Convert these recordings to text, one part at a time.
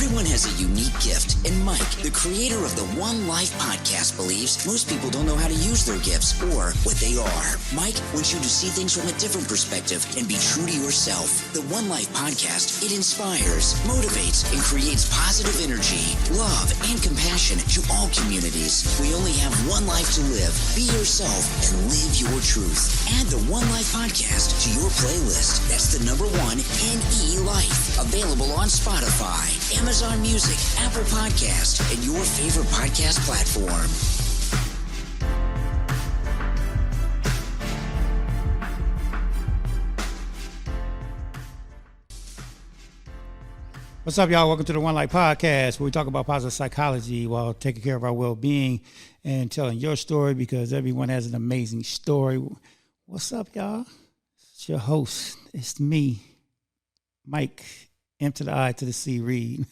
Everyone has a unique gift, and Mike, the creator of the One Life podcast, believes most people don't know how to use their gifts or what they are. Mike wants you to see things from a different perspective and be true to yourself. The One Life podcast, it inspires, motivates, and creates positive energy, love, and compassion to all communities. We only have one life to live. Be yourself and live your truth. Add the One Life podcast to your playlist. That's the number one, NE Life. Available on Spotify, Amazon Music, Apple Podcast, and your favorite podcast platform. What's up, y'all? Welcome to the One Life Podcast, where we talk about positive psychology while taking care of our well-being and telling your story, because everyone has an amazing story. What's up, y'all? It's your host. It's me, Mike, M to the I to the C, Reed.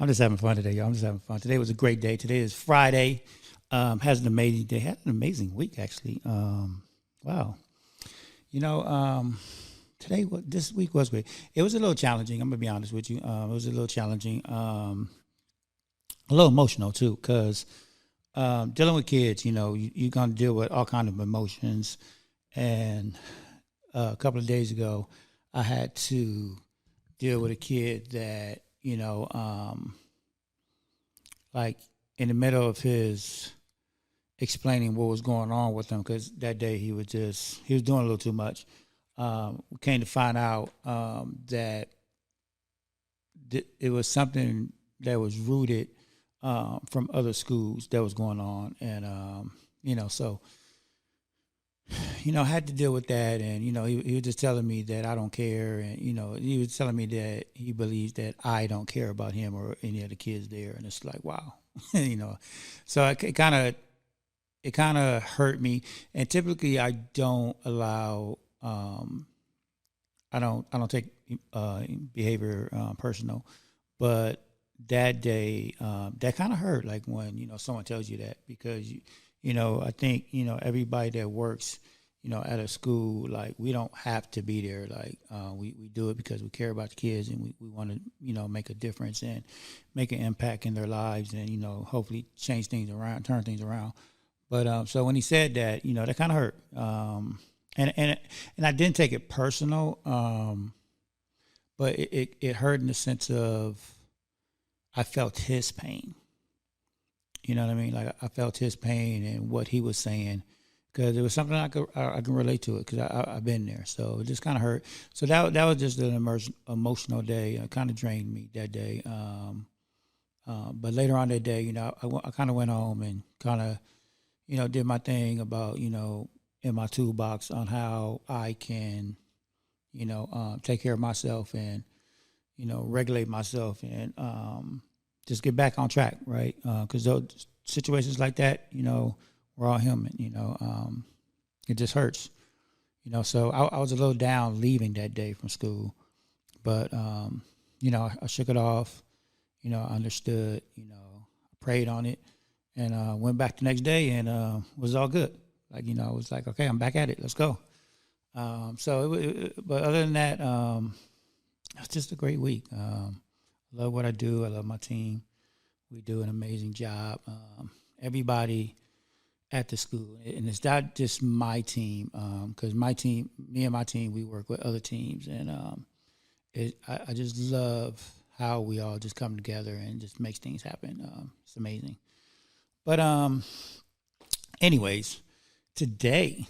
I'm just having fun today, y'all. I'm just having fun. Today was a great day. Today is Friday. Has an amazing day. Had an amazing week, actually. Wow. You know, this week was great. It was a little challenging. I'm going to be honest with you. It was a little challenging. A little emotional, too, because dealing with kids, you know, you're going to deal with all kinds of emotions. And a couple of days ago, I had to deal with a kid that, you know, like in the middle of his explaining what was going on with him, because that day he was doing a little too much. We came to find out that it was something that was rooted from other schools that was going on. And, you know, so, you know, I had to deal with that. And, you know, he was just telling me that I don't care. And, you know, he was telling me that he believes that I don't care about him or any of the kids there. And it's like, wow, you know. So it kind of hurt me. And typically I don't allow, I don't take behavior personal. But that day, that kind of hurt, like when, you know, someone tells you that, because you know, I think, you know, everybody that works, you know, at a school, like, we don't have to be there. Like, we do it because we care about the kids, and we want to, you know, make a difference and make an impact in their lives, and, you know, hopefully change things around, turn things around. But so when he said that, you know, that kind of hurt. And I didn't take it personal, but it hurt in the sense of I felt his pain. You know what I mean? Like, I felt his pain and what he was saying, because it was something I can relate to it, because I've been there. So it just kind of hurt. So that was just an emotional day. It kind of drained me that day. But later on that day, you know, I kind of went home and kind of, you know, did my thing about, you know, in my toolbox on how I can, you know, take care of myself and, you know, regulate myself and just get back on track, right? Because those situations like that, you know, we're all human, you know. It just hurts, you know. So I was a little down leaving that day from school, but, you know, I shook it off, you know, I understood, you know, I prayed on it, and went back the next day, and was all good. Like, you know, I was like, okay, I'm back at it. Let's go. But other than that, it was just a great week. I love what I do. I love my team. We do an amazing job. Everybody at the school, and it's not just my team, because me and my team, we work with other teams, and I just love how we all just come together and just makes things happen. It's amazing. But anyways, today,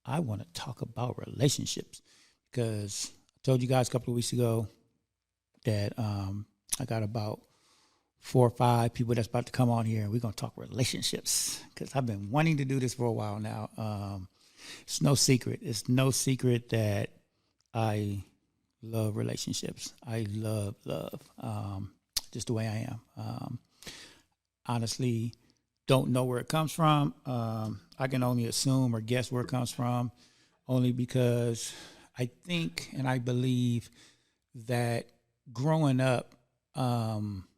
I want to talk about relationships, because I told you guys a couple of weeks ago that I got about 4 or 5 people that's about to come on here, and we're going to talk relationships, because I've been wanting to do this for a while now. It's no secret. It's no secret that I love relationships. I love just the way I am. Honestly, don't know where it comes from. I can only assume or guess where it comes from, only because I think and I believe that growing up,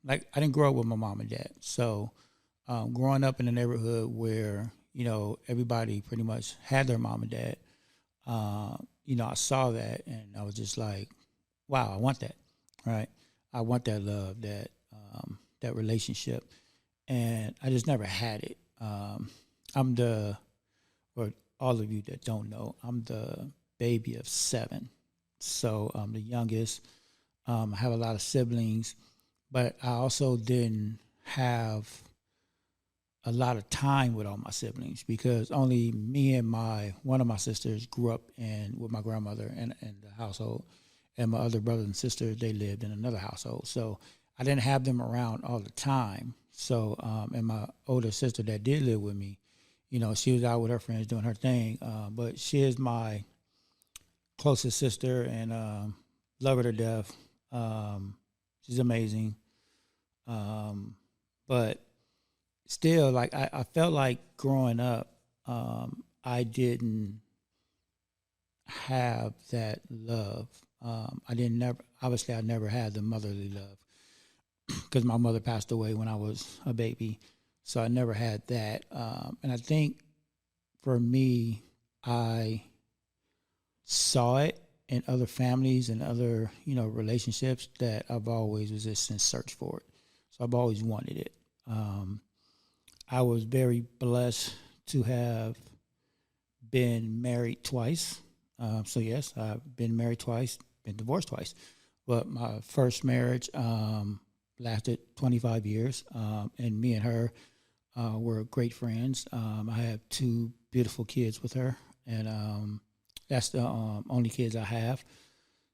like, I didn't grow up with my mom and dad. So growing up in a neighborhood where, you know, everybody pretty much had their mom and dad, you know, I saw that and I was just like, wow, I want that, right? I want that love, that relationship, and I just never had it. I'm the, for all of you that don't know, I'm the baby of 7, so I'm the youngest. I have a lot of siblings, but I also didn't have a lot of time with all my siblings because only me and my one of my sisters grew up in with my grandmother in the household, and my other brothers and sisters they lived in another household. So I didn't have them around all the time. So and my older sister that did live with me, she was out with her friends doing her thing. But she is my closest sister, and love her to death. She's amazing. But still, like I felt like growing up, I didn't have that love. I didn't never obviously I never had the motherly love because my mother passed away when I was a baby, so I never had that. And I think for me, I saw it in other families and other relationships that I've always was just in search for it. So I've always wanted it. I was very blessed to have been married twice. So yes, I've been married twice, been divorced twice. But my first marriage lasted 25 years, and me and her were great friends. I have 2 beautiful kids with her, and that's the only kids I have.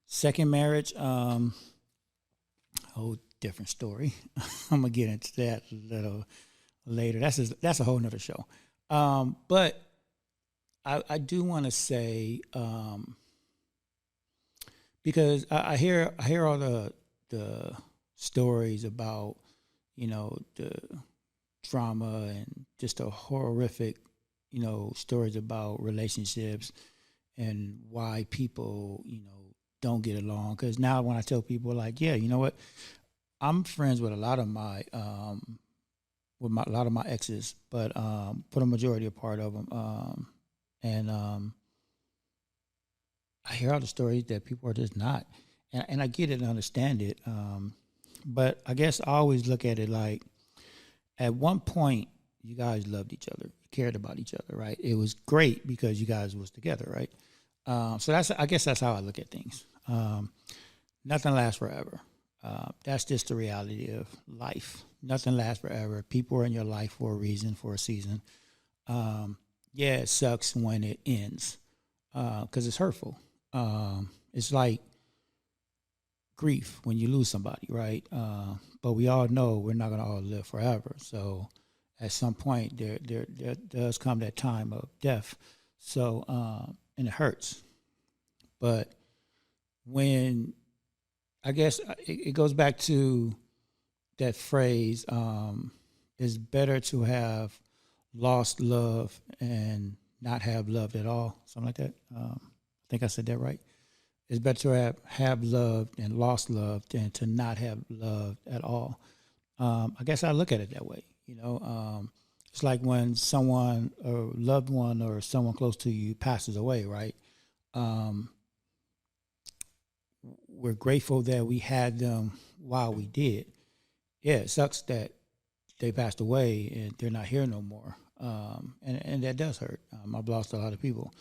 Second marriage, whole different story. I'm gonna get into that a little later. That's a whole nother show. But I do want to say because I hear all the stories about the drama and just the horrific stories about relationships and why people don't get along. Because now when I tell people like, yeah, you know what, I'm friends with a lot of my a lot of my exes, but for the majority of part of them, and I hear all the stories that people are just not, and I get it and understand it, but I guess I always look at it like, at one point, you guys loved each other, cared about each other, right? It was great because you guys was together, right? So I guess that's how I look at things. Nothing lasts forever. That's just the reality of life. Nothing lasts forever. People are in your life for a reason, for a season. Yeah, it sucks when it ends because it's hurtful. It's like grief when you lose somebody, right? But we all know we're not going to all live forever. So at some point, there does come that time of death. So and it hurts. But when I guess it goes back to that phrase, it's better to have lost love and not have loved at all, something like that. I think I said that right. It's better to have loved and lost love than to not have loved at all. I guess I look at it that way. It's like when someone, a loved one or someone close to you passes away, right? We're grateful that we had them while we did. Yeah, it sucks that they passed away and they're not here no more. And that does hurt. I've lost a lot of people.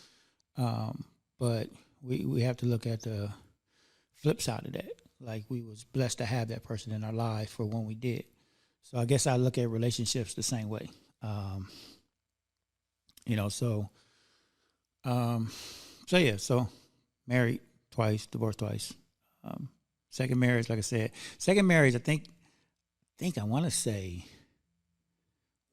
But we have to look at the flip side of that. Like, we was blessed to have that person in our life for when we did. So I guess I look at relationships the same way. So yeah, so married twice, divorced twice. Second marriage, like I said, I want to say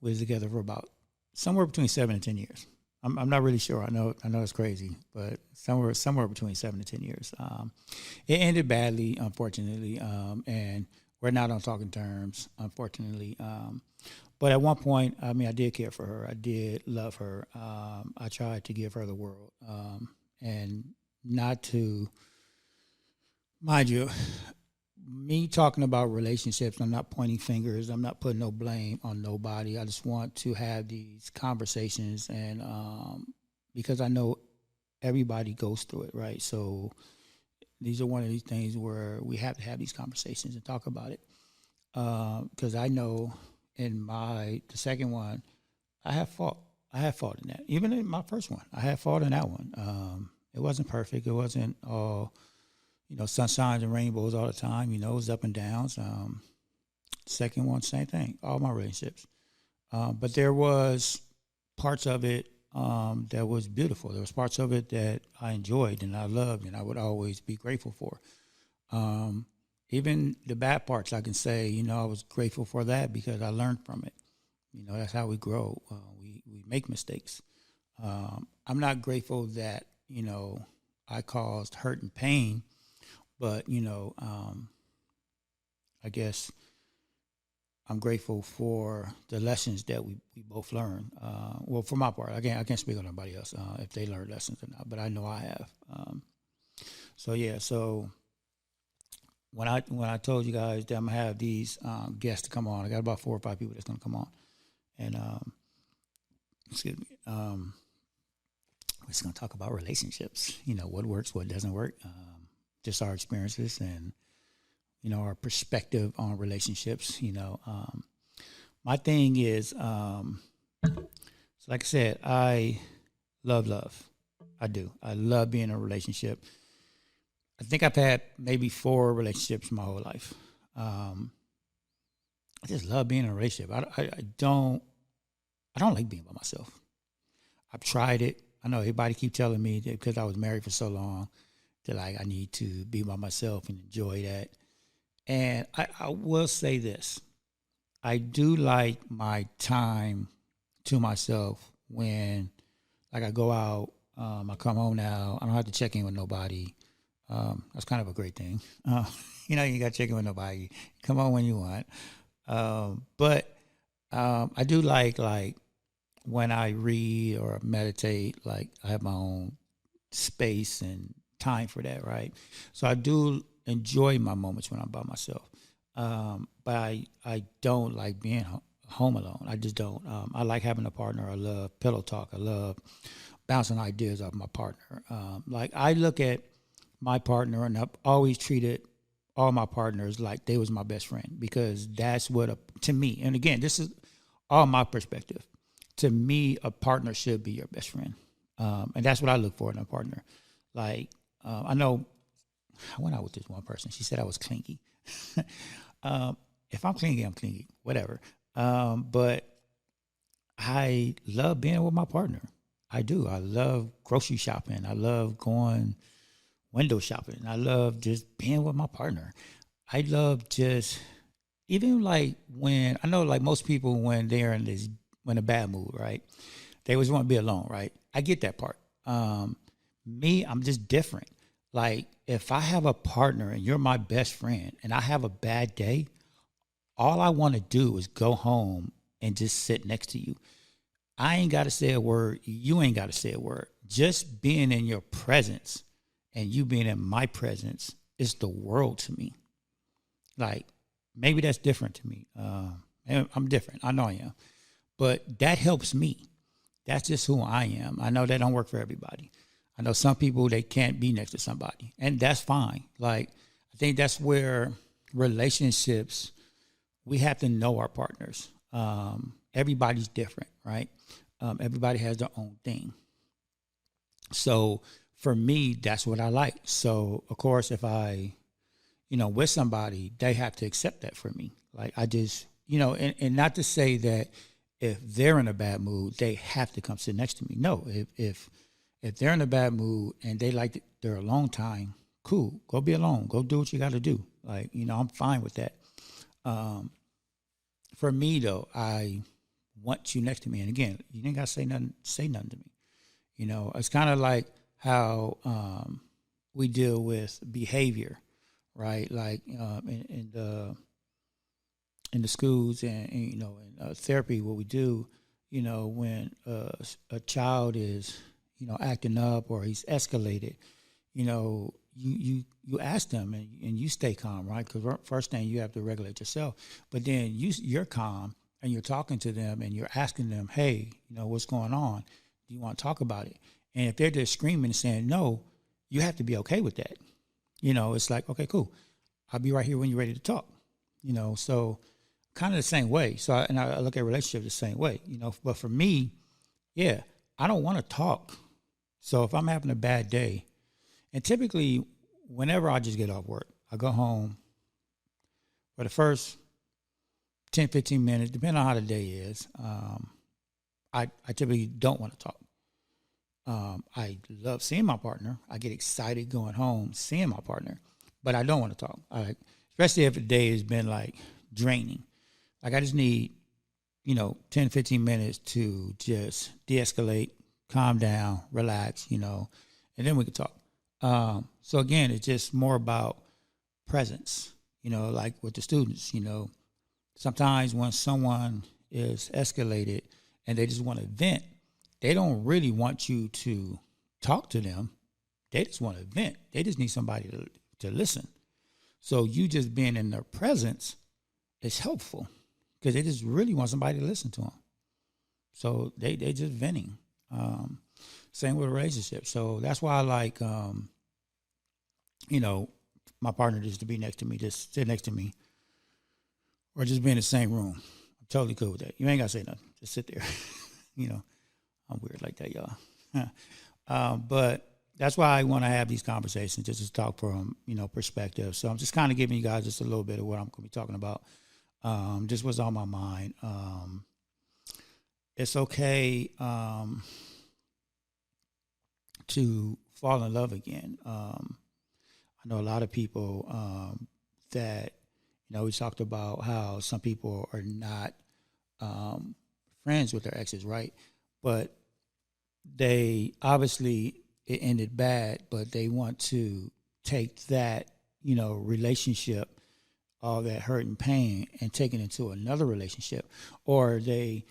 we was together for about somewhere between 7 and 10 years. I'm not really sure. I know it's crazy, but somewhere between 7 to 10 years. It ended badly, unfortunately, and we're not on talking terms, unfortunately. But at one point, I mean, I did care for her. I did love her. I tried to give her the world, and not to, mind you, me talking about relationships, I'm not pointing fingers. I'm not putting no blame on nobody. I just want to have these conversations, and because I know everybody goes through it, right? So these are one of these things where we have to have these conversations and talk about it. Because I know in the second one, I have fault. I had fault in that. Even in my first one, I had fault in that one. It wasn't perfect. It wasn't all, sunshines and rainbows all the time. It was up and downs. Second one, same thing. All my relationships. But there was parts of it that was beautiful. There was parts of it that I enjoyed and I loved and I would always be grateful for. Even the bad parts, I can say, I was grateful for that because I learned from it. That's how we grow. We make mistakes. I'm not grateful that, I caused hurt and pain, but, I guess I'm grateful for the lessons that we both learned. Well, for my part, I can't speak on anybody else if they learned lessons or not, but I know I have. So when I told you guys that I'm gonna have these guests to come on, I got about 4 or 5 people that's gonna come on, and excuse me, we're just gonna talk about relationships. What works, what doesn't work, just our experiences and our perspective on relationships. My thing is, so like I said, I love. I do. I love being in a relationship. I think I've had maybe 4 relationships my whole life. I just love being in a relationship. I don't like being by myself. I've tried it. I know everybody keep telling me that because I was married for so long that I need to be by myself and enjoy that. And I will say this. I do like my time to myself when, like, I go out, I come home now, I don't have to check in with nobody. That's kind of a great thing. You got to check in with nobody. Come on when you want. But I do like when I read or meditate, like I have my own space and time for that, right? So I do enjoy my moments when I'm by myself. But I don't like being home alone. I just don't. I like having a partner. I love pillow talk. I love bouncing ideas off my partner. Like I look at my partner, and I've always treated all my partners like they was my best friend because that's what, to me, and again, this is all my perspective. To me, a partner should be your best friend. And that's what I look for in a partner. Like, I know I went out with this one person. She said I was clingy. If I'm clingy, I'm clingy, whatever. But I love being with my partner. I do. I love grocery shopping. I love going window shopping. I love just being with my partner. I love just, even like when, I know like most people when they're in a bad mood, right? They always want to be alone, right? I get that part. Me, I'm just different. Like if I have a partner and you're my best friend and I have a bad day, all I want to do is go home and just sit next to you. I ain't got to say a word. You ain't got to say a word. Just being in your presence and you being in my presence is the world to me. Like maybe that's different to me. I'm different. I know I am. But that helps me. That's just who I am. I know that don't work for everybody. I know some people, they can't be next to somebody, and that's fine. Like, I think that's where relationships, we have to know our partners. Everybody's different, right? Everybody has their own thing. So for me, that's what I like. So, of course, if I, with somebody, they have to accept that for me. Like, I just, and not to say that if they're in a bad mood, they have to come sit next to me. No, if they're in a bad mood and they like their alone time, cool. Go be alone. Go do what you got to do. Like, I'm fine with that. For me, though, I want you next to me. And again, you ain't got to say nothing to me. It's kind of like how we deal with behavior, right? Like in the schools and in therapy, what we do, when a child is, acting up or he's escalated, you ask them and you stay calm, right? Because first thing you have to regulate yourself, but then you're calm and you're talking to them and you're asking them, hey, what's going on? Do you want to talk about it? And if they're just screaming and saying no, you have to be okay with that. It's like, okay, cool. I'll be right here when you're ready to talk. So kind of the same way. So I look at relationships the same way. But for me, yeah, I don't want to talk. So if I'm having a bad day, and typically whenever I just get off work, I go home for the first 10, 15 minutes, depending on how the day is. I typically don't want to talk. I love seeing my partner. I get excited going home, seeing my partner, but I don't want to talk. Especially if the day has been like draining. Like I just need, 10, 15 minutes to just de-escalate, calm down, relax, and then we can talk. So again, it's just more about presence, like with the students, sometimes when someone is escalated and they just want to vent, they don't really want you to talk to them. They just want to vent. They just need somebody to listen. So you just being in their presence is helpful because they just really want somebody to listen to them. So they just venting. Same with a relationship. So that's why I like, my partner just to be next to me, just sit next to me, or just be in the same room. I'm totally cool with that. You ain't got to say nothing. Just sit there. I'm weird like that, y'all. But that's why I want to have these conversations, just to talk from, perspective. So I'm just kind of giving you guys just a little bit of what I'm going to be talking about. Just what's on my mind. It's okay to fall in love again. I know a lot of people that, we talked about how some people are not friends with their exes, right? But they obviously it ended bad, but they want to take that, relationship, all that hurt and pain, and take it into another relationship, or they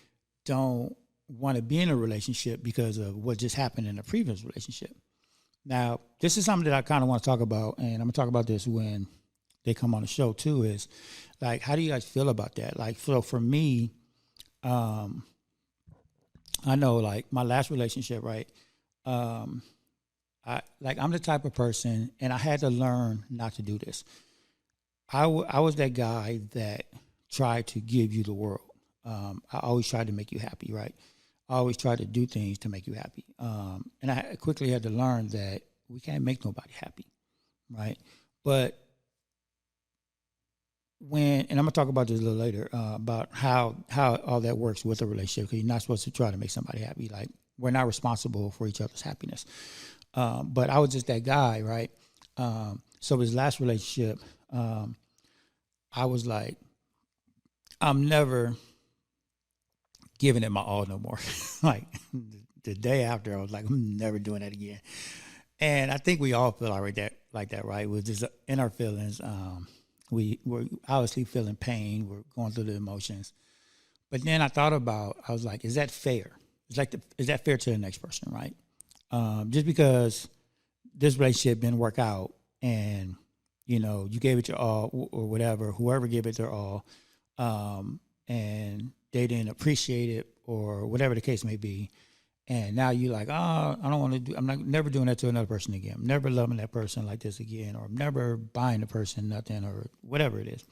don't want to be in a relationship because of what just happened in a previous relationship. Now, this is something that I kind of want to talk about, and I'm going to talk about this when they come on the show too, is like, how do you guys feel about that? Like, so for me, I know like my last relationship, right? I'm the type of person, and I had to learn not to do this. I was that guy that tried to give you the world. I always tried to make you happy, right? I always tried to do things to make you happy. And I quickly had to learn that we can't make nobody happy, right? But and I'm going to talk about this a little later, about how all that works with a relationship, because you're not supposed to try to make somebody happy. Like, we're not responsible for each other's happiness. But I was just that guy, right? So his last relationship, I was like, I'm never giving it my all no more. Like the day after, I was like, I'm never doing that again. And I think we all feel like that, right? We're just in our feelings. We're obviously feeling pain. We're going through the emotions. But then I was like, is that fair? Is that fair to the next person, right? Just because this relationship didn't work out, and you gave it your all, or whatever, whoever gave it their all, and they didn't appreciate it, or whatever the case may be, and now you're like, I don't want to do. I'm not never doing that to another person again. I'm never loving that person like this again, or I'm never buying the person nothing, or whatever it is.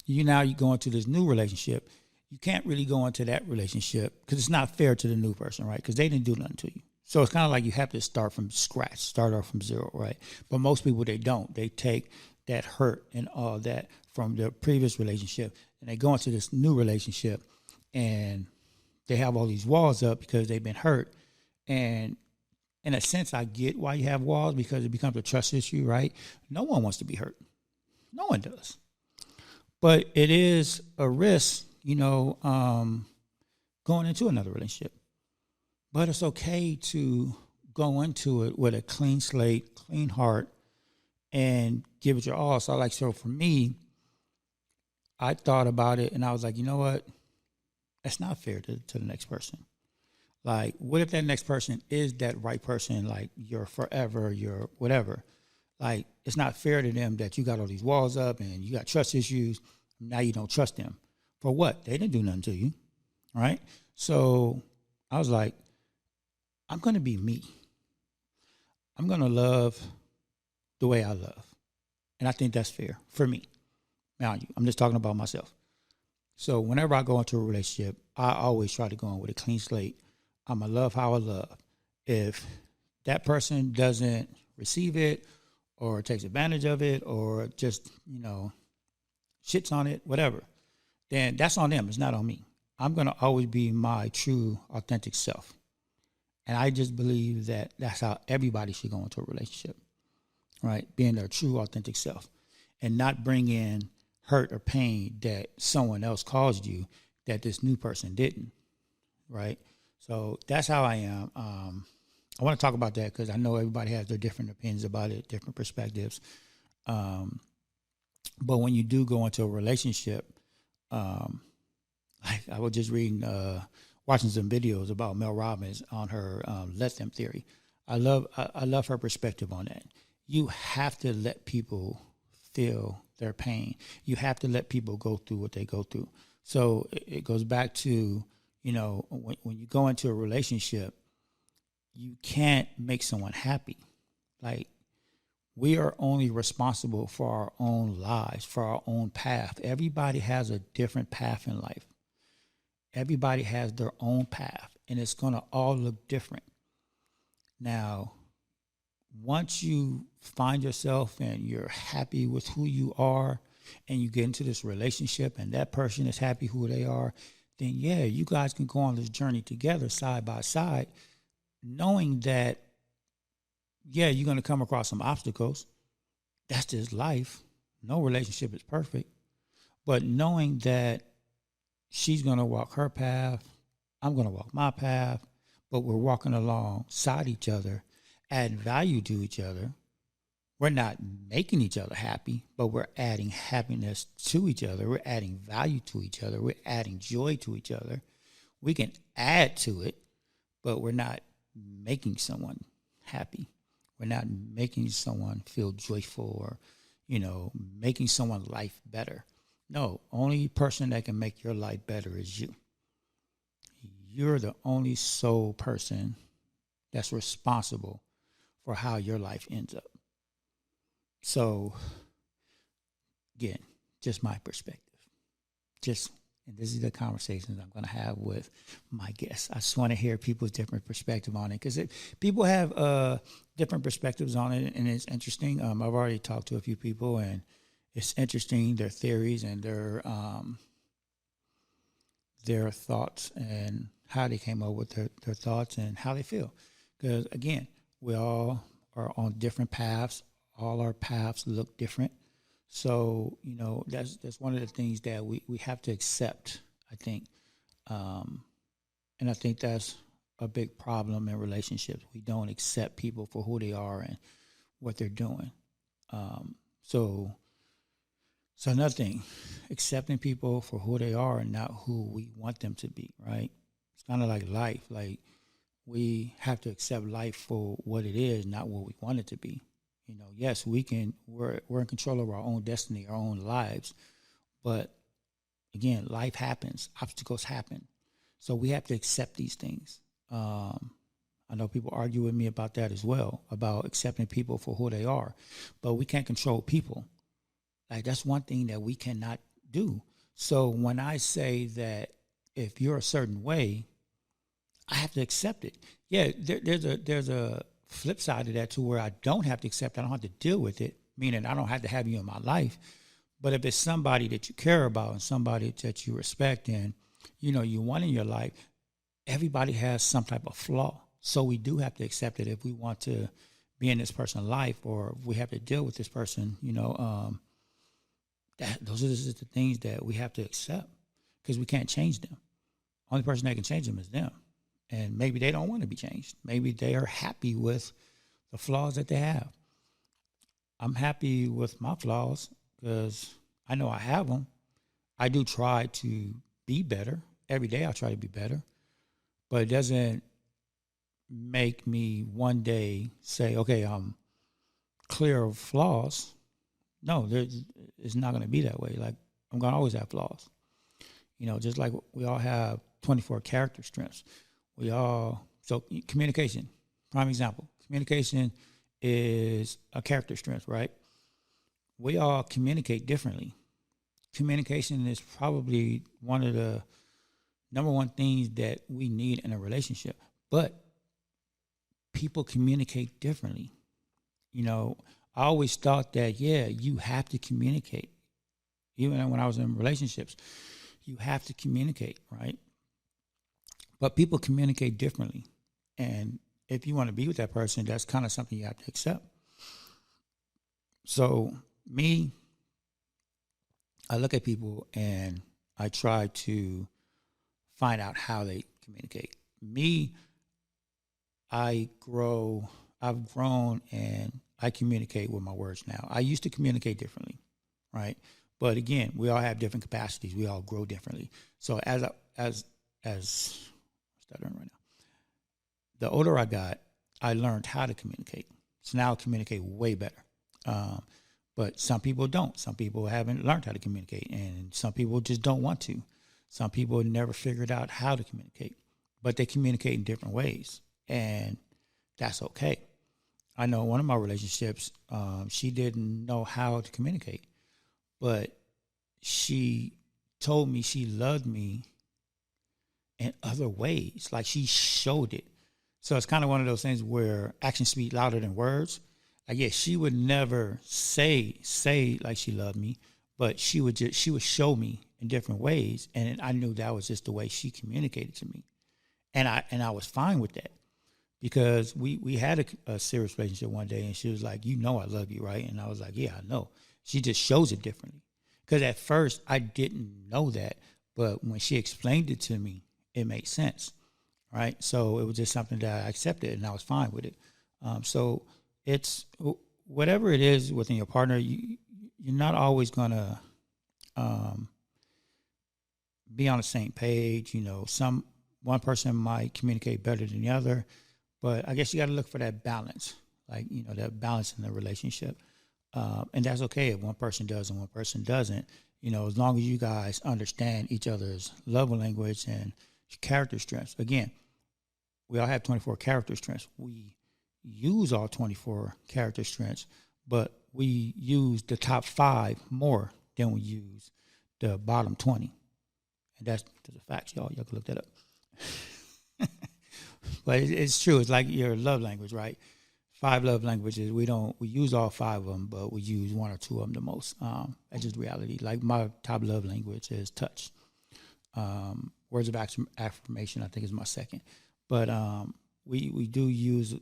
You go into this new relationship. You can't really go into that relationship because it's not fair to the new person, right? Because they didn't do nothing to you. So it's kind of like you have to start from scratch, start off from zero, right? But most people, they don't. They take that hurt and all that from their previous relationship, and they go into this new relationship, and they have all these walls up because they've been hurt. And in a sense, I get why you have walls, because it becomes a trust issue, right? No one wants to be hurt. No one does. But it is a risk, going into another relationship. But it's okay to go into it with a clean slate, clean heart, and give it your all. So for me, I thought about it, and I was like, you know what? That's not fair to the next person. Like, what if that next person is that right person, like your forever, your whatever? Like, it's not fair to them that you got all these walls up and you got trust issues. Now you don't trust them. For what? They didn't do nothing to you, right? So I was like, I'm going to be me. I'm going to love the way I love. And I think that's fair for me. Now, I'm just talking about myself. So whenever I go into a relationship, I always try to go in with a clean slate. I'm going to love how I love. If that person doesn't receive it or takes advantage of it or just, shits on it, whatever, then that's on them. It's not on me. I'm going to always be my true, authentic self. And I just believe that that's how everybody should go into a relationship, right? Being their true, authentic self and not bring in hurt or pain that someone else caused you that this new person didn't, right? So that's how I am. I want to talk about that because I know everybody has their different opinions about it, different perspectives. But when you do go into a relationship, I was just reading, watching some videos about Mel Robbins on her let them theory. I love her perspective on that. You have to let people feel their pain. You have to let people go through what they go through. So it goes back to, when you go into a relationship, you can't make someone happy. Like, we are only responsible for our own lives, for our own path. Everybody has a different path in life. Everybody has their own path, and it's going to all look different. Now, once you find yourself and you're happy with who you are and you get into this relationship and that person is happy who they are, then yeah, you guys can go on this journey together side by side, knowing that, yeah, you're going to come across some obstacles. That's just life. No relationship is perfect. But knowing that she's going to walk her path, I'm going to walk my path, but we're walking alongside each other, adding value to each other. We're not making each other happy, but we're adding happiness to each other. We're adding value to each other. We're adding joy to each other. We can add to it, but we're not making someone happy. We're not making someone feel joyful or, making someone's life better. No, only person that can make your life better is you. You're the only sole person that's responsible for how your life ends up. So, again, just my perspective. And this is the conversations I'm going to have with my guests. I just want to hear people's different perspective on it because people have different perspectives on it, and it's interesting. I've already talked to a few people, and it's interesting, their theories and their thoughts and how they came up with their thoughts and how they feel. Because, again, we all are on different paths. All our paths look different. So, that's one of the things that we have to accept, I think. And I think that's a big problem in relationships. We don't accept people for who they are and what they're doing. So another thing, accepting people for who they are and not who we want them to be, right? It's kind of like life. Like, we have to accept life for what it is, not what we want it to be. Yes, we're in control of our own destiny, our own lives. But again, life happens, obstacles happen. So we have to accept these things. I know people argue with me about that as well, about accepting people for who they are. But we can't control people. Like, that's one thing that we cannot do. So when I say that if you're a certain way, I have to accept it. Yeah, there's a flip side of that too, where I don't have to accept it. I don't have to deal with it, meaning I don't have to have you in my life. But if it's somebody that you care about and somebody that you respect and, you want in your life, everybody has some type of flaw. So we do have to accept it if we want to be in this person's life or if we have to deal with this person, those are just the things that we have to accept because we can't change them. Only person that can change them is them. And maybe they don't want to be changed. Maybe they are happy with the flaws that they have. I'm happy with my flaws because I know I have them. I do try to be better. Every day I try to be better. But it doesn't make me one day say, okay, I'm clear of flaws. No, it's not going to be that way. Like, I'm going to always have flaws. Just like we all have 24 character strengths. So communication, prime example. Communication is a character strength, right? we all communicate differently. Communication is probably one of the number one things that we need in a relationship. But people communicate differently. You know, I always thought that, yeah, you have to communicate. Even when I was in relationships, you have to communicate, right? But people communicate differently. And if you want to be with that person, that's kind of something you have to accept. So, me, I look at people and I try to find out how they communicate. Me, I've grown and I communicate with my words now. I used to communicate differently, right? But again, we all have different capacities. We all grow differently. So as stuttering right now, the older I got, I learned how to communicate. So now I communicate way better. But some people don't. Some people haven't learned how to communicate, and some people just don't want to. Some people never figured out how to communicate, but they communicate in different ways, and that's okay. I know one of my relationships, she didn't know how to communicate, but she told me she loved me in other ways. Like she showed it. So it's kind of one of those things where actions speak louder than words. Like, yeah, she would never say like she loved me, but she would show me in different ways, and I knew that was just the way she communicated to me, and I was fine with that because we had a serious relationship one day, and she was like, "You know, I love you, right?" And I was like, "Yeah, I know." She just shows it differently because at first I didn't know that, but when she explained it to me, it made sense, right? So it was just something that I accepted, and I was fine with it. So it's whatever it is within your partner, you're not always gonna be on the same page. You know, one person might communicate better than the other, but I guess you got to look for that balance, like, you know, that balance in the relationship. And that's okay if one person does and one person doesn't, you know, as long as you guys understand each other's love language and character strengths. Again, we all have 24 character strengths. We use all 24 character strengths, but we use the top 5 more than we use the bottom 20. And that's a fact, y'all. Y'all can look that up. But it's true. It's like your love language, right? 5 love languages. We use all 5 of them, but we use 1 or 2 of them the most. That's just reality. Like my top love language is touch. Words of affirmation, I think, is my second. But we do use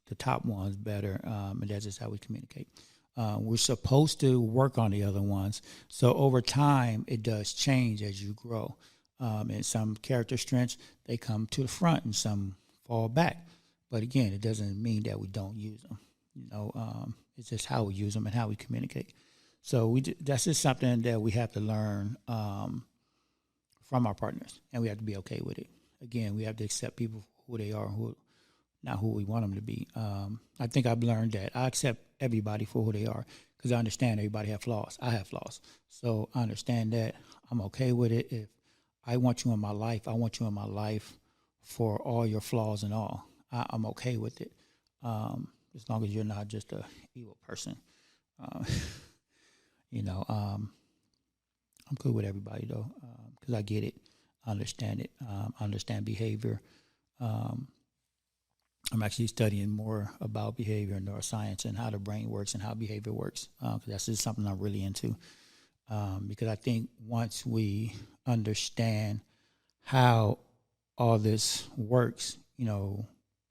the top ones better, and that's just how we communicate. We're supposed to work on the other ones. So over time, it does change as you grow. And some character strengths, they come to the front and some fall back. But again, it doesn't mean that we don't use them. You know, it's just how we use them and how we communicate. So that's just something that we have to learn from our partners, and we have to be okay with it. Again, we have to accept people for who they are, not who we want them to be. I think I've learned that I accept everybody for who they are because I understand everybody have flaws. I have flaws. So I understand that. I'm okay with it. If I want you in my life, I want you in my life for all your flaws and all. I'm okay with it, as long as you're not just a evil person. You know, I'm good with everybody, though, because I get it. I understand it. I understand behavior. I'm actually studying more about behavior and neuroscience and how the brain works and how behavior works, because that's just something I'm really into. Because I think once we understand how all this works, you know,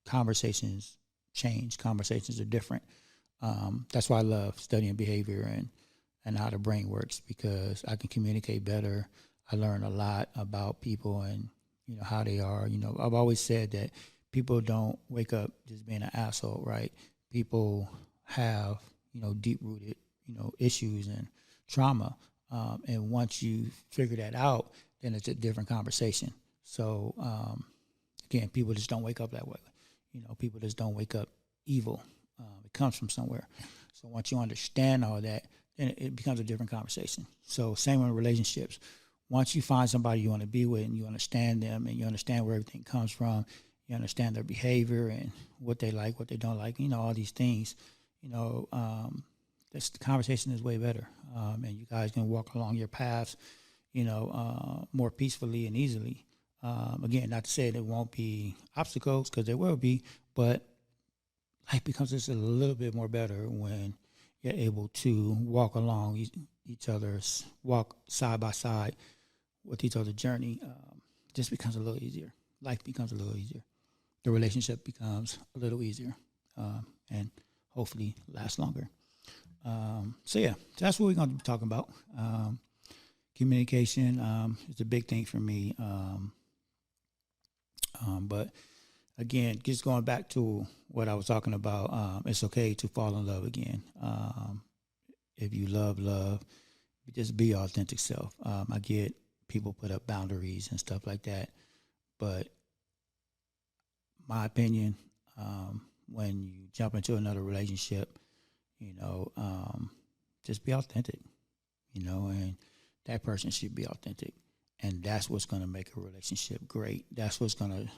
conversations change. Conversations are different. That's why I love studying behavior and how the brain works, because I can communicate better. I learn a lot about people and, you know, how they are. You know, I've always said that people don't wake up just being an asshole, right? People have, you know, deep-rooted, you know, issues and trauma. And once you figure that out, then it's a different conversation. So, again, people just don't wake up that way. You know, people just don't wake up evil. It comes from somewhere. So once you understand all that, then it becomes a different conversation. So same in relationships. Once you find somebody you want to be with and you understand them and you understand where everything comes from, you understand their behavior and what they like, what they don't like, you know, all these things, you know, the conversation is way better, and you guys can walk along your paths, more peacefully and easily. Again, not to say there won't be obstacles, because there will be, but life becomes just a little bit more better when you're able to walk along each other's, walk side by side with each other's journey. Just becomes a little easier. Life becomes a little easier. The relationship becomes a little easier, and hopefully lasts longer. So that's what we're going to be talking about. Communication is a big thing for me. But again, just going back to what I was talking about, it's okay to fall in love again. If you love, just be your authentic self. I get people put up boundaries and stuff like that, but my opinion, when you jump into another relationship, just be authentic, and that person should be authentic. And that's what's going to make a relationship great. That's what's going to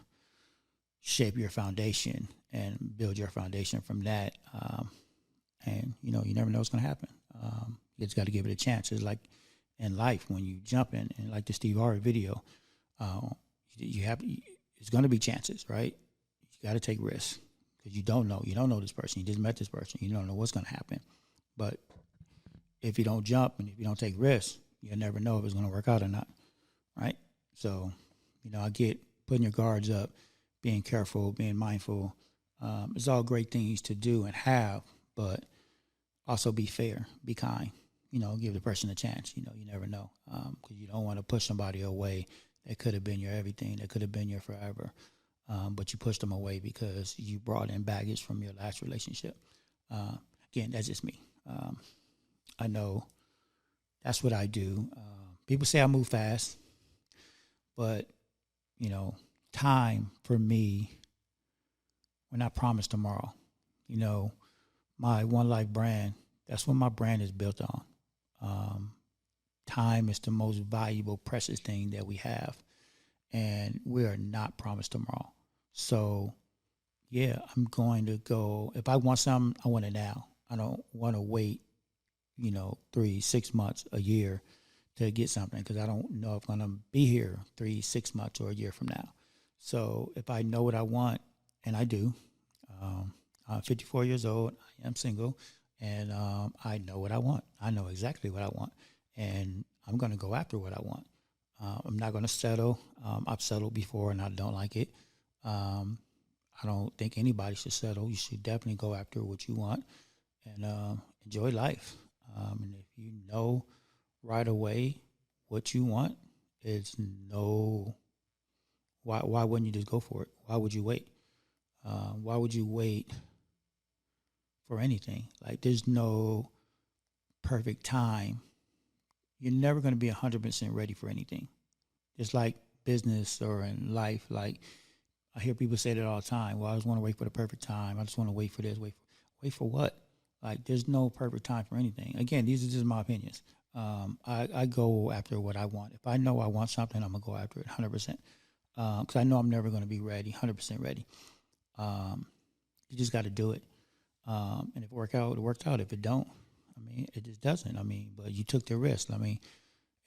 shape your foundation and build your foundation from that. And, you never know what's going to happen. You just got to give it a chance. It's like in life, when you jump in, and like the Steve Harvey video, it's going to be chances, right? You got to take risks, because you don't know. You don't know this person. You just met this person. You don't know what's going to happen. But if you don't jump and if you don't take risks, you'll never know if it's going to work out or not, right? So, I get putting your guards up, being careful, being mindful. It's all great things to do and have, but also be fair, be kind. Give the person a chance. You never know, because you don't want to push somebody away that could have been your everything, that could have been your forever. But you pushed them away because you brought in baggage from your last relationship. Again, that's just me. I know that's what I do. People say I move fast, but, time for me, we're not promised tomorrow. My One Life brand, that's what my brand is built on. Time is the most valuable, precious thing that we have, and we are not promised tomorrow. So, I'm going to go. If I want something, I want it now. I don't want to wait, 3, 6 months, a year to get something, because I don't know if I'm going to be here 3, 6 months or a year from now. So if I know what I want, and I do, I'm 54 years old, I am single, and I know what I want. I know exactly what I want, and I'm going to go after what I want. I'm not going to settle. I've settled before, and I don't like it. I don't think anybody should settle. You should definitely go after what you want and enjoy life. And if you know right away what you want, it's no. Why wouldn't you just go for it? Why would you wait? Why would you wait for anything? Like, there's no perfect time. You're never going to be 100% ready for anything. Just like business or in life, like I hear people say that all the time. Well, I just want to wait for the perfect time. I just want to wait for this. Wait for what? Like, there's no perfect time for anything. Again, these are just my opinions. I go after what I want. If I know I want something, I'm going to go after it 100%. Because I know I'm never going to be ready, 100% ready. You just got to do it. And if it works out, it works out. If it don't, it just doesn't. But you took the risk.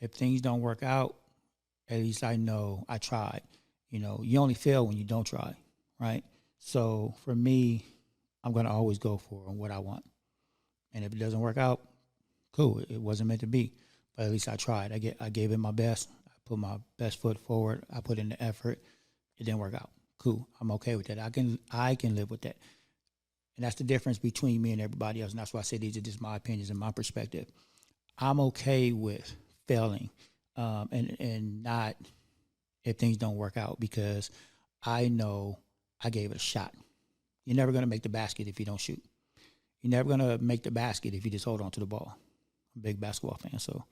If things don't work out, at least I know I tried. You only fail when you don't try, right? So for me, I'm going to always go for what I want. And if it doesn't work out, cool. It wasn't meant to be. But at least I tried. I gave it my best. I put my best foot forward. I put in the effort. It didn't work out. Cool. I'm okay with that. I can live with that. And that's the difference between me and everybody else. And that's why I say these are just my opinions and my perspective. I'm okay with failing and not if things don't work out, because I know I gave it a shot. You're never going to make the basket if you don't shoot. You're never going to make the basket if you just hold on to the ball. I'm a big basketball fan, so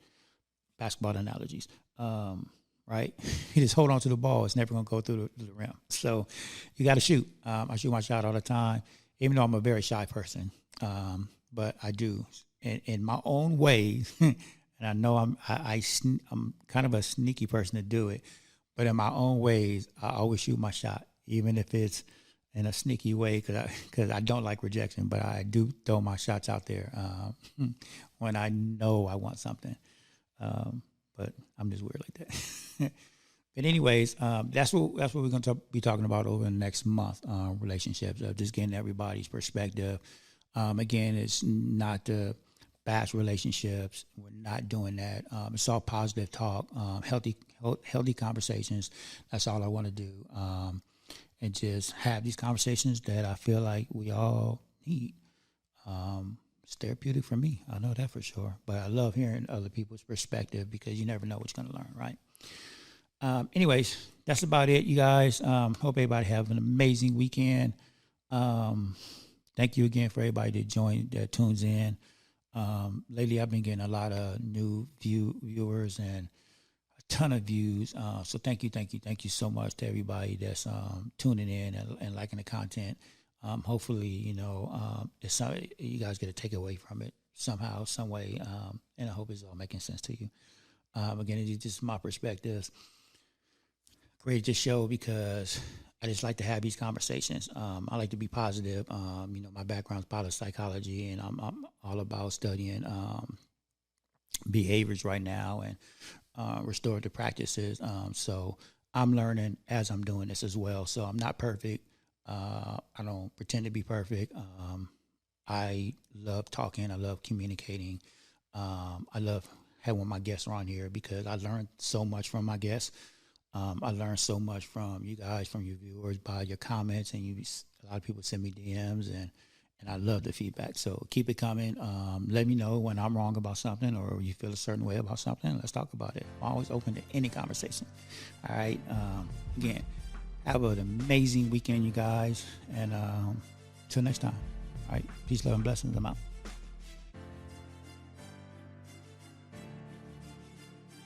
basketball analogies, right? You just hold on to the ball. It's never going to go through the rim. So you got to shoot. I shoot my shot all the time, even though I'm a very shy person. But I do in my own ways, and I know I'm kind of a sneaky person to do it. But in my own ways, I always shoot my shot, even if it's in a sneaky way because I don't like rejection, but I do throw my shots out there when I know I want something. But I'm just weird like that. But anyways, that's what we're going to be talking about over the next month. Relationships, just getting everybody's perspective. Again, it's not the bash relationships. We're not doing that. It's all positive talk, healthy conversations. That's all I want to do, and just have these conversations that I feel like we all need. It's therapeutic for me. I know that for sure. But I love hearing other people's perspective because you never know what you're going to learn, right? Anyways, that's about it, you guys. Hope everybody have an amazing weekend. Thank you again for everybody that tunes in. Lately, I've been getting a lot of new viewers and a ton of views. So thank you so much to everybody that's tuning in and liking the content. Hopefully, you guys get a takeaway from it somehow, some way, and I hope it's all making sense to you. Again, it's just my perspectives. Created this show because I just like to have these conversations. I like to be positive. My background is psychology, and I'm all about studying behaviors right now and restorative practices. So I'm learning as I'm doing this as well. So I'm not perfect. I don't pretend to be perfect. I love talking. I love communicating. I love having my guests around here because I learned so much from my guests. I learned so much from you guys, from your viewers, by your comments, and a lot of people send me DMs, and I love the feedback. So keep it coming. Let me know when I'm wrong about something or you feel a certain way about something. Let's talk about it. I'm always open to any conversation. All right. Again, have an amazing weekend, you guys, and until next time. All right. Peace, love, and blessings. I'm out.